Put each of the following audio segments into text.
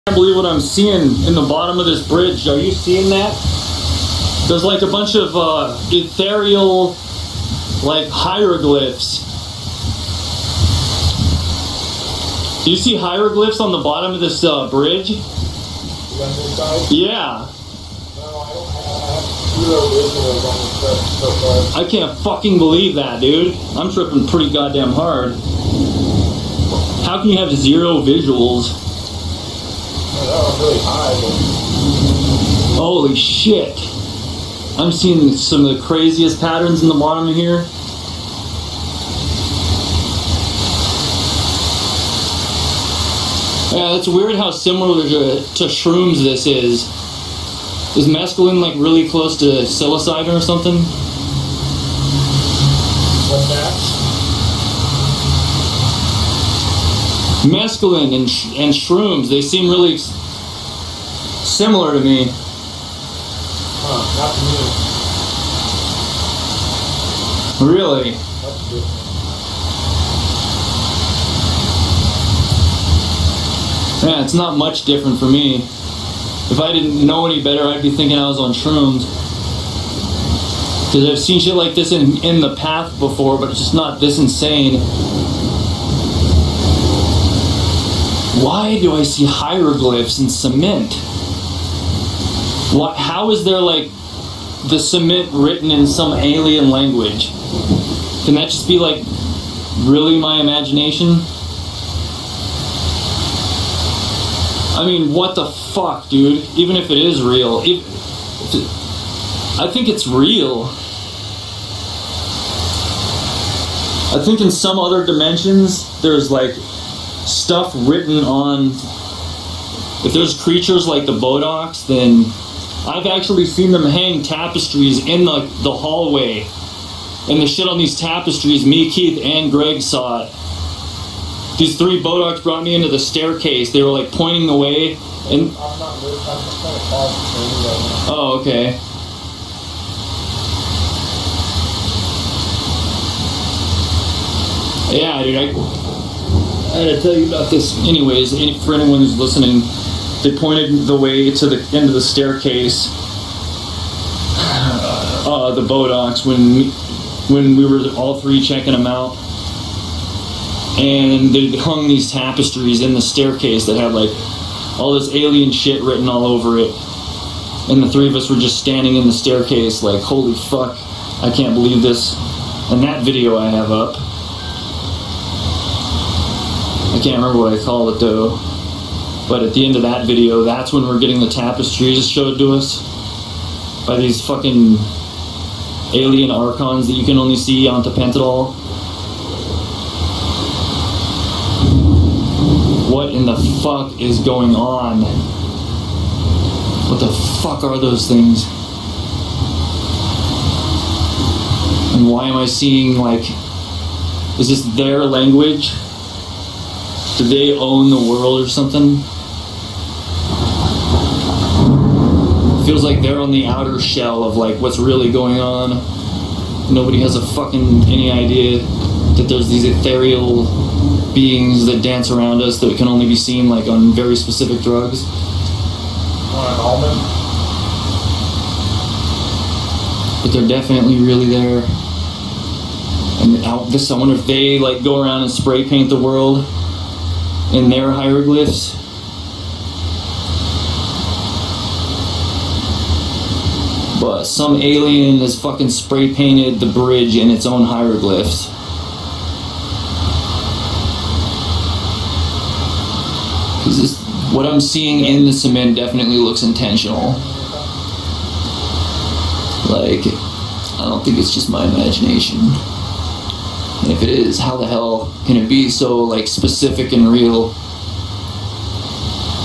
can't believe what I'm seeing in the bottom of this bridge. Are you seeing that? There's like a bunch of ethereal, like hieroglyphs. Do you see hieroglyphs on the bottom of this bridge? Yeah. I can't fucking believe that, dude. I'm tripping pretty goddamn hard. How can you have zero visuals? Holy shit. I'm seeing some of the craziest patterns in the bottom of here. Yeah, it's weird how similar to shrooms this is. Is mescaline like really close to psilocybin or something? What's that? Mescaline and shrooms, they seem really similar to me. Not to me. Really? That's good. Yeah, it's not much different for me. If I didn't know any better, I'd be thinking I was on shrooms. Because I've seen shit like this in the path before, but it's just not this insane. Why do I see hieroglyphs in cement? What? How is there like the cement written in some alien language? Can that just be like really my imagination? I mean, what the fuck, dude? Even if it is real, I think it's real. I think in some other dimensions, there's like stuff written on. If there's creatures like the Bodocs, then I've actually seen them hang tapestries in the hallway. And the shit on these tapestries, me, Keith, and Greg saw it. These three Bodocs brought me into the staircase. They were like pointing the way, and oh, okay. Yeah, dude, I had to tell you about this. Anyways, for anyone who's listening, they pointed the way to the end of the staircase. The Bodocs when we were all three checking them out. And they hung these tapestries in the staircase that had like all this alien shit written all over it. And the three of us were just standing in the staircase like, holy fuck, I can't believe this. And that video I have up. I can't remember what I called it though. But at the end of that video, that's when we're getting the tapestries showed to us by these fucking alien archons that you can only see on Pentadol. What in the fuck is going on? What the fuck are those things? And why am I seeing like, is this their language? Do they own the world or something? It feels like they're on the outer shell of like what's really going on. Nobody has a fucking any idea that there's these ethereal beings that dance around us that can only be seen like on very specific drugs. On an almond? But they're definitely really there. And I wonder if they like go around and spray paint the world in their hieroglyphs. But some alien has fucking spray painted the bridge in its own hieroglyphs. Because what I'm seeing in the cement definitely looks intentional. Like, I don't think it's just my imagination. And if it is, how the hell can it be so like specific and real?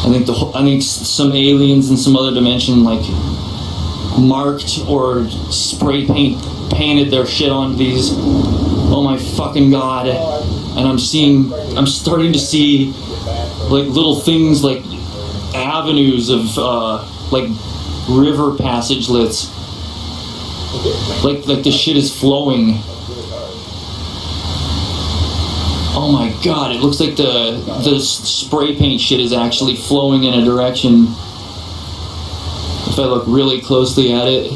I think some aliens in some other dimension like marked or spray painted their shit on these. Oh my fucking god! And I'm starting to see like little things like avenues of like river passagelets. Like the shit is flowing. Oh my god, it looks like the spray paint shit is actually flowing in a direction. If I look really closely at it,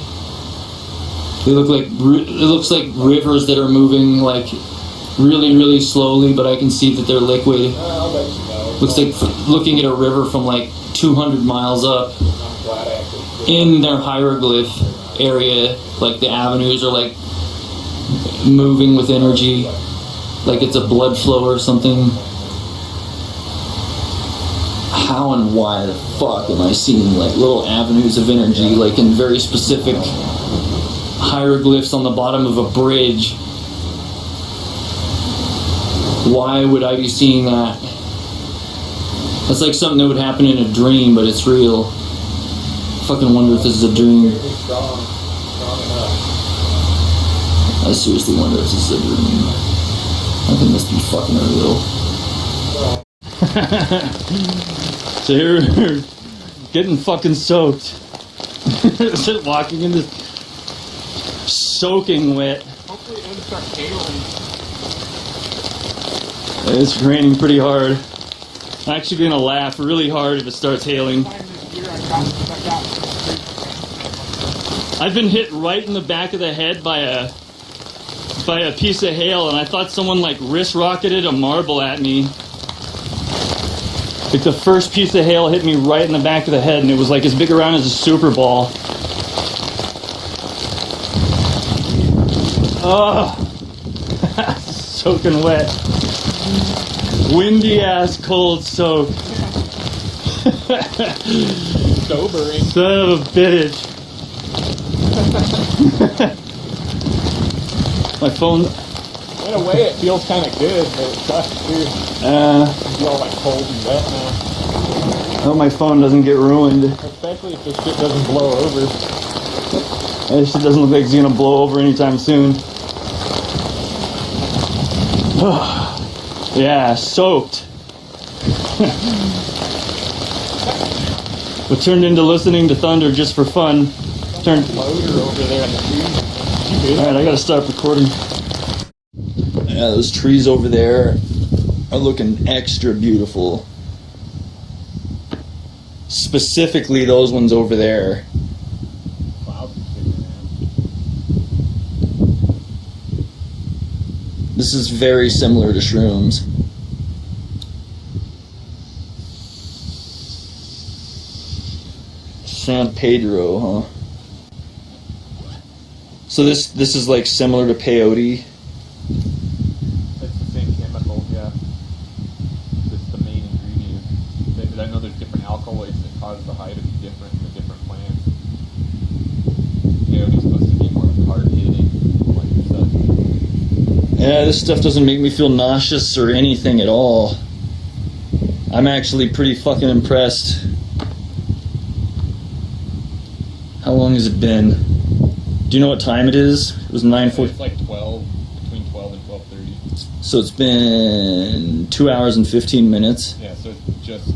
it looks like rivers that are moving like really, really slowly, but I can see that they're liquid. I'll let you know. Looks like looking at a river from like 200 miles up. I'm glad I actually did. In their hieroglyph area, like the avenues are like moving with energy, like it's a blood flow or something. How and why the fuck am I seeing like little avenues of energy, like in very specific hieroglyphs on the bottom of a bridge? Why would I be seeing that? That's like something that would happen in a dream, but it's real. Fucking wonder if this is a dream. Strong enough. I seriously wonder if this is a dream. I think this be fucking real. So here we're getting fucking soaked. Just walking in this soaking wet. Hopefully it doesn't start hailing. It's raining pretty hard. I'm actually gonna laugh really hard if it starts hailing. I've been hit right in the back of the head by a piece of hail, and I thought someone like wrist rocketed a marble at me. Like the first piece of hail hit me right in the back of the head, and it was like as big around as a super ball. Oh, soaking wet. Windy ass cold soak. Sobering. Son of a bitch. My phone. In a way, it feels kind of good, but it sucks too. It's all like cold and wet now. I hope my phone doesn't get ruined. Especially if this shit doesn't blow over. This shit doesn't look like it's gonna blow over anytime soon. Yeah, soaked. What turned into listening to thunder just for fun. Turned. Motor over there in the trees. Alright, I gotta start recording. Yeah, those trees over there are looking extra beautiful. Specifically, those ones over there. This is very similar to shrooms. San Pedro, huh? So this is like similar to peyote. It's the same chemical, yeah. It's the main ingredient. I know there's different alkaloids that cause the high to be different in the different plants. Peyote's supposed to be more hard hitting, like stuff. Yeah, this stuff doesn't make me feel nauseous or anything at all. I'm actually pretty fucking impressed. How long has it been? Do you know what time it is? It was 9:40. It's like 12, between 12 and 12:30. So it's been 2 hours and 15 minutes. Yeah, so it's just,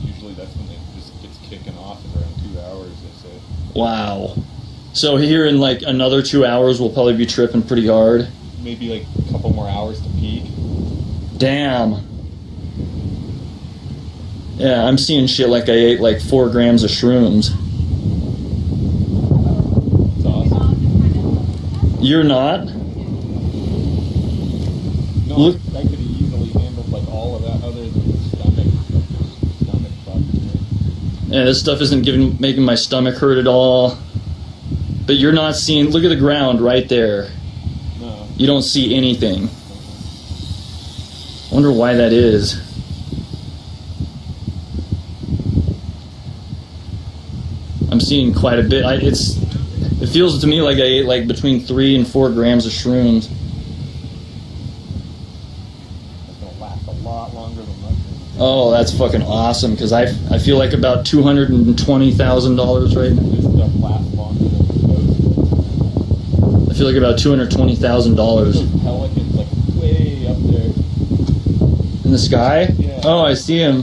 usually that's when it just gets kicking off at around 2 hours, they say. Wow. So here in like another 2 hours, we'll probably be tripping pretty hard. Maybe like a couple more hours to peak. Damn. Yeah, I'm seeing shit like I ate like 4 grams of shrooms. It's awesome. You're not? No, Look. I could have easily handled like all of that other than the stomach bug. Right? Yeah, this stuff isn't making my stomach hurt at all. But you're not seeing, look at the ground right there. No. You don't see anything. I wonder why that is. I'm seeing quite a bit. It feels to me like I ate like between 3 and 4 grams of shrooms. It's going to last a lot longer than mushrooms. Oh, that's fucking awesome, because I feel like about $220,000 right now. This stuff lasts longer than it's supposed to. I feel like about $220,000. Those pelicans like way up there. In the sky? Yeah. Oh, I see him.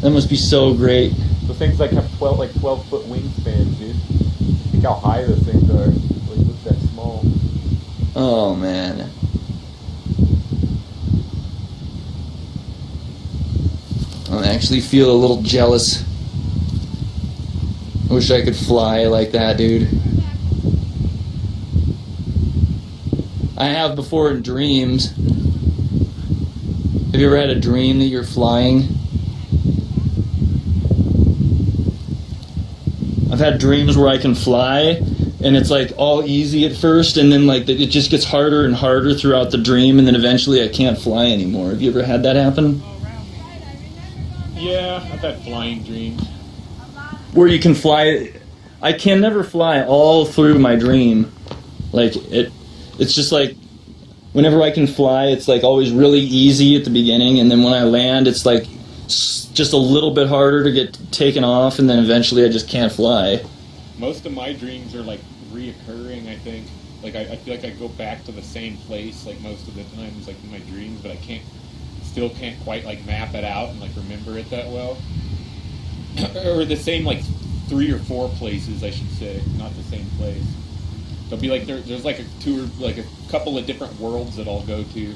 That must be so great. The things like have 12-foot wingspans, dude. Think how high those things are. Like, look that small. Oh, man. I actually feel a little jealous. I wish I could fly like that, dude. I have before in dreams. Have you ever had a dream that you're flying? I've had dreams where I can fly, and it's like all easy at first, and then like it just gets harder and harder throughout the dream, and then eventually I can't fly anymore. Have you ever had that happen? Yeah, I've had flying dreams. Where you can fly. I can never fly all through my dream. Like it's just like whenever I can fly, it's like always really easy at the beginning, and then when I land, it's like just a little bit harder to get taken off, and then eventually I just can't fly. Most of my dreams are like reoccurring, I think. Like I feel like I go back to the same place like most of the times, like in my dreams, but I still can't quite like map it out and like remember it that well. Or the same like 3 or 4 places, I should say, not the same place. There'll be like there's like a couple of different worlds that I'll go to,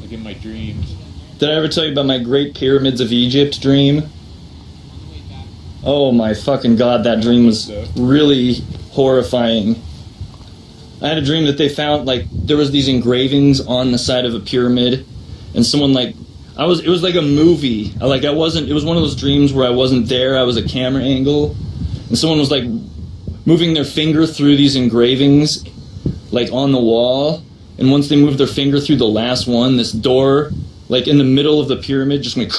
like in my dreams. Did I ever tell you about my Great Pyramids of Egypt dream? Oh my fucking god, that dream was really horrifying. I had a dream that they found, like, there was these engravings on the side of a pyramid, and someone, like, it was like a movie. It was one of those dreams where I wasn't there, I was a camera angle, and someone was, like, moving their finger through these engravings, like, on the wall, and once they moved their finger through the last one, this door, like, in the middle of the pyramid just went...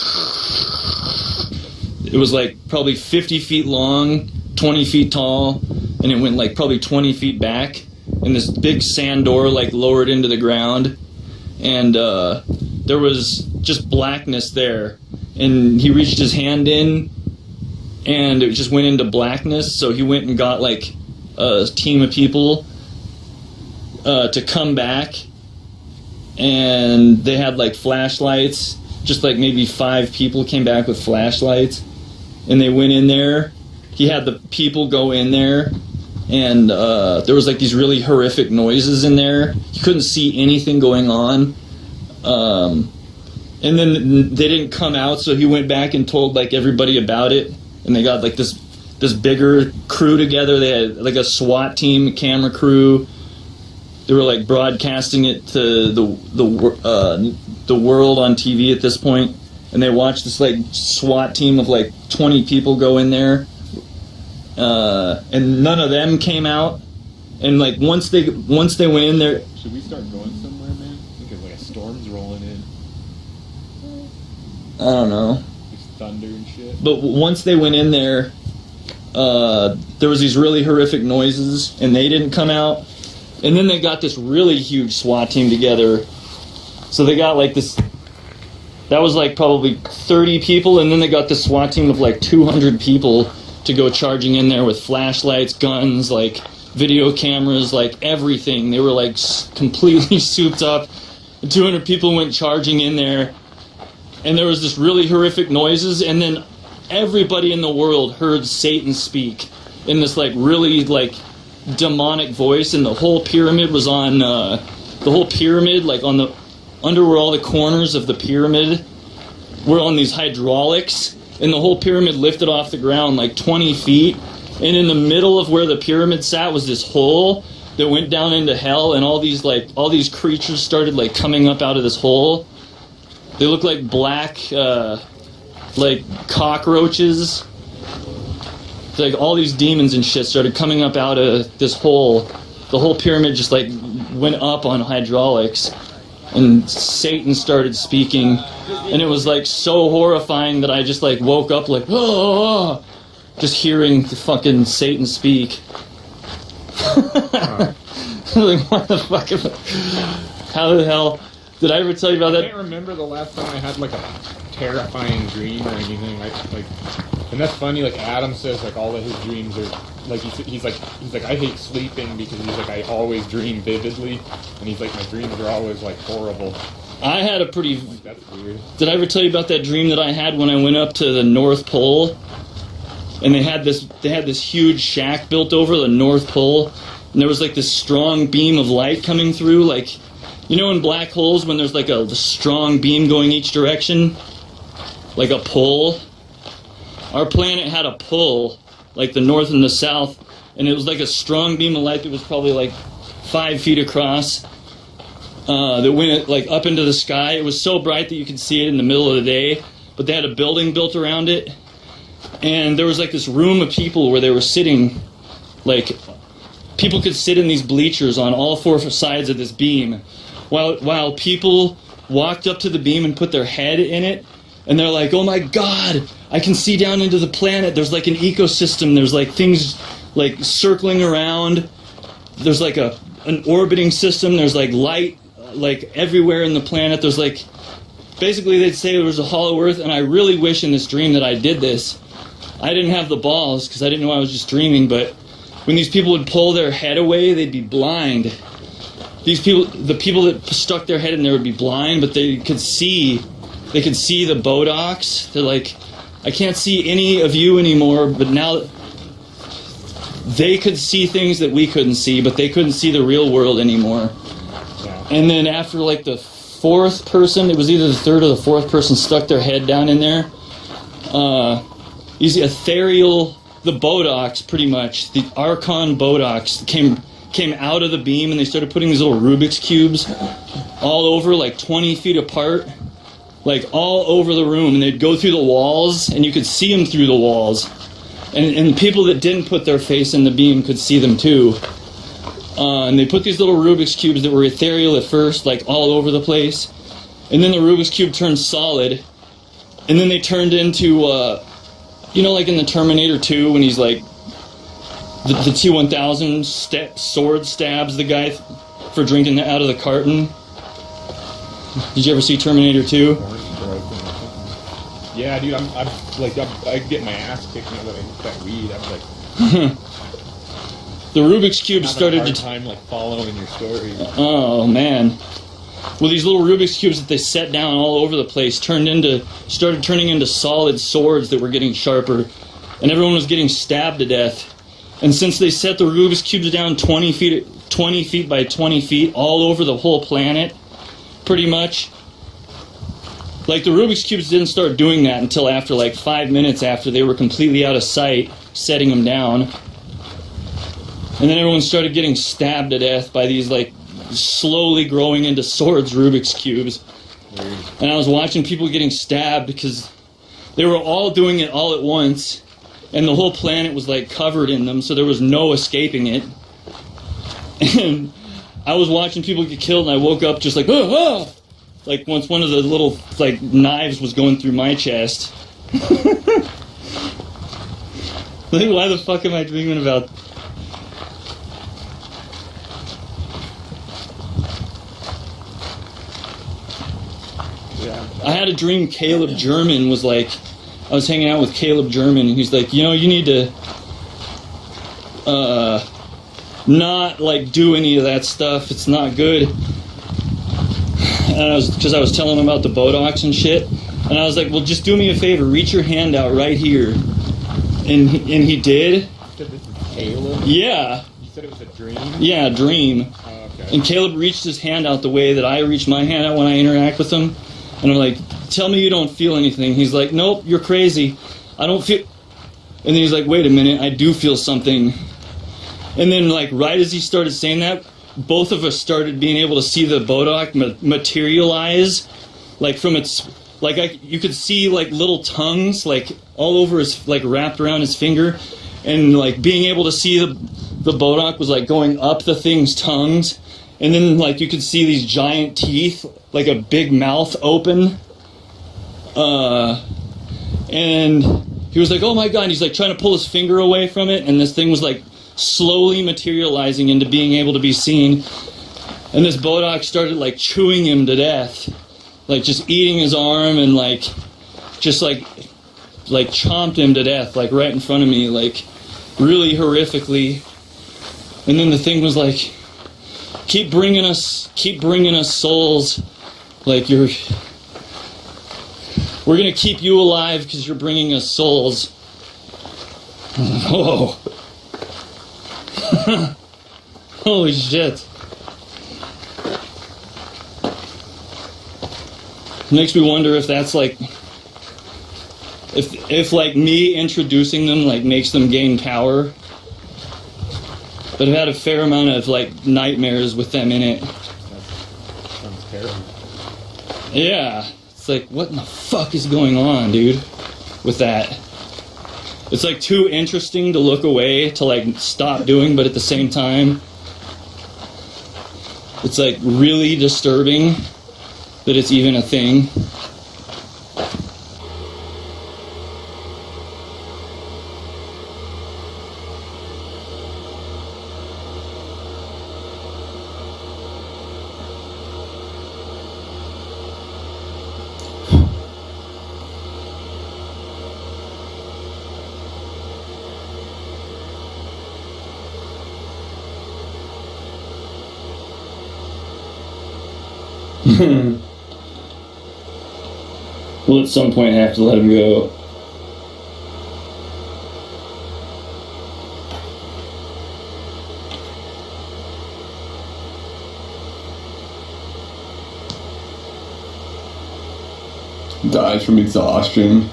It was, like, probably 50 feet long, 20 feet tall, and it went, like, probably 20 feet back, and this big sand door, like, lowered into the ground, and there was just blackness there, and he reached his hand in, and it just went into blackness, so he went and got, like, a team of people to come back, and they had, like, flashlights, just, like, maybe 5 people came back with flashlights, and they went in there. He had the people go in there, and there was like these really horrific noises in there. You couldn't see anything going on. And then they didn't come out, so he went back and told like everybody about it. And they got like this bigger crew together. They had like a SWAT team, camera crew. They were like broadcasting it to the world on TV at this point. And they watched this like SWAT team of like 20 people go in there, and none of them came out. And like once they went in there, should we start going somewhere, man? Because like a storm's rolling in. I don't know. There's thunder and shit. But once they went in there, there was these really horrific noises, and they didn't come out. And then they got this really huge SWAT team together. So they got like this. That was like probably 30 people, and then they got this SWAT team of like 200 people to go charging in there with flashlights, guns, like video cameras, like everything. They were like completely souped up. And 200 people went charging in there, and there was this really horrific noises, and then everybody in the world heard Satan speak in this like really like demonic voice, and the whole pyramid was on like on the under where all the corners of the pyramid were on these hydraulics, and the whole pyramid lifted off the ground like 20 feet, and in the middle of where the pyramid sat was this hole that went down into hell, and all these creatures started like coming up out of this hole. They looked like black like cockroaches. Like all these demons and shit started coming up out of this hole. The whole pyramid just like went up on hydraulics. And Satan started speaking, and it was like so horrifying that I just like woke up like, oh, just hearing the fucking Satan speak. Like, what the fuck? How the hell did I ever tell you about that? I can't remember the last time I had like a terrifying dream or anything. And that's funny. Like Adam says, like all of his dreams are like he's like I hate sleeping because he's like I always dream vividly, and he's like my dreams are always like horrible. I had a pretty. Like, that's weird. Did I ever tell you about that dream that I had when I went up to the North Pole? And they had this huge shack built over the North Pole, and there was like this strong beam of light coming through, like, you know, in black holes when there's like a strong beam going each direction. like a pull. Our planet had a pull, like the north and the south, and it was like a strong beam of light that was probably like 5 feet across, that went like up into the sky. It was so bright that you could see it in the middle of the day, but they had a building built around it, and there was like this room of people where they were sitting, like people could sit in these bleachers on all 4 sides of this beam, while people walked up to the beam and put their head in it, and they're like, oh my god, I can see down into the planet. There's like an ecosystem. There's like things like circling around. There's like an orbiting system. There's like light like everywhere in the planet. There's like, basically they'd say there was a hollow earth, and I really wish in this dream that I did this. I didn't have the balls because I didn't know I was just dreaming, but when these people would pull their head away, they'd be blind. These people, the people that stuck their head in there would be blind, but they could see the bodocs. They're like, I can't see any of you anymore, but now they could see things that we couldn't see, but they couldn't see the real world anymore. Yeah. And then after like the 4th person, it was either the 3rd or the 4th person stuck their head down in there, these ethereal, the bodocs pretty much, the Archon bodocs came out of the beam, and they started putting these little Rubik's cubes all over, like 20 feet apart, like all over the room, and they'd go through the walls, and you could see them through the walls, and people that didn't put their face in the beam could see them too, and they put these little Rubik's cubes that were ethereal at first, like all over the place, and then the Rubik's cube turned solid, and then they turned into, you know, like in the Terminator 2 when he's like, the T-1000 sword stabs the guy for drinking out of the carton. Did you ever see Terminator 2? Yeah, dude, I get my ass kicked now that I hit that weed. I'm like, the Rubik's cube started to time like following your story. Oh man. Well, these little Rubik's cubes that they set down all over the place started turning into solid swords that were getting sharper, and everyone was getting stabbed to death. And since they set the Rubik's cubes down 20 feet by 20 feet all over the whole planet, pretty much, like the Rubik's cubes didn't start doing that until after like 5 minutes after they were completely out of sight, setting them down. And then everyone started getting stabbed to death by these like slowly growing into swords Rubik's cubes. Weird. And I was watching people getting stabbed because they were all doing it all at once, and the whole planet was like covered in them, so there was no escaping it. And I was watching people get killed, and I woke up just like, oh, oh! Like once one of the little like knives was going through my chest. Like, why the fuck am I dreaming about? I had a dream Caleb German was like, I was hanging out with Caleb German, and he's like, you know, you need to not like do any of that stuff. It's not good. And because I was telling him about the botox and shit, and I was like, well, just do me a favor, reach your hand out right here. And he did. You said this is Caleb? Yeah. You said it was a dream? Yeah, a dream. Oh, okay. And Caleb reached his hand out the way that I reach my hand out when I interact with him. And I'm like, tell me you don't feel anything. He's like, nope, you're crazy. I don't feel... And then he's like, wait a minute, I do feel something. And then, like, right as he started saying that, both of us started being able to see the bodoc materialize. Like, from its... Like, you could see, like, little tongues, like, all over his... Like, wrapped around his finger. And, like, being able to see the bodoc was, like, going up the thing's tongues. And then, like, you could see these giant teeth, like a big mouth open. And he was like, oh my god, and he's like trying to pull his finger away from it, and this thing was like slowly materializing into being able to be seen. And this bodoc started like chewing him to death, like just eating his arm, and like just like chomped him to death, like right in front of me, like really horrifically. And then the thing was like, keep bringing us souls, like we're gonna keep you alive because you're bringing us souls. Whoa. Holy shit. It makes me wonder if that's like if like me introducing them like makes them gain power. But I've had a fair amount of like nightmares with them in it. That sounds terrible. Yeah. It's like, what in the fuck is going on, dude? With that. It's like too interesting to look away, to like stop doing, but at the same time, it's like really disturbing that it's even a thing. We'll at some point have to let him go. Dies from exhaustion.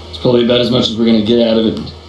It's probably about as much as we're gonna get out of it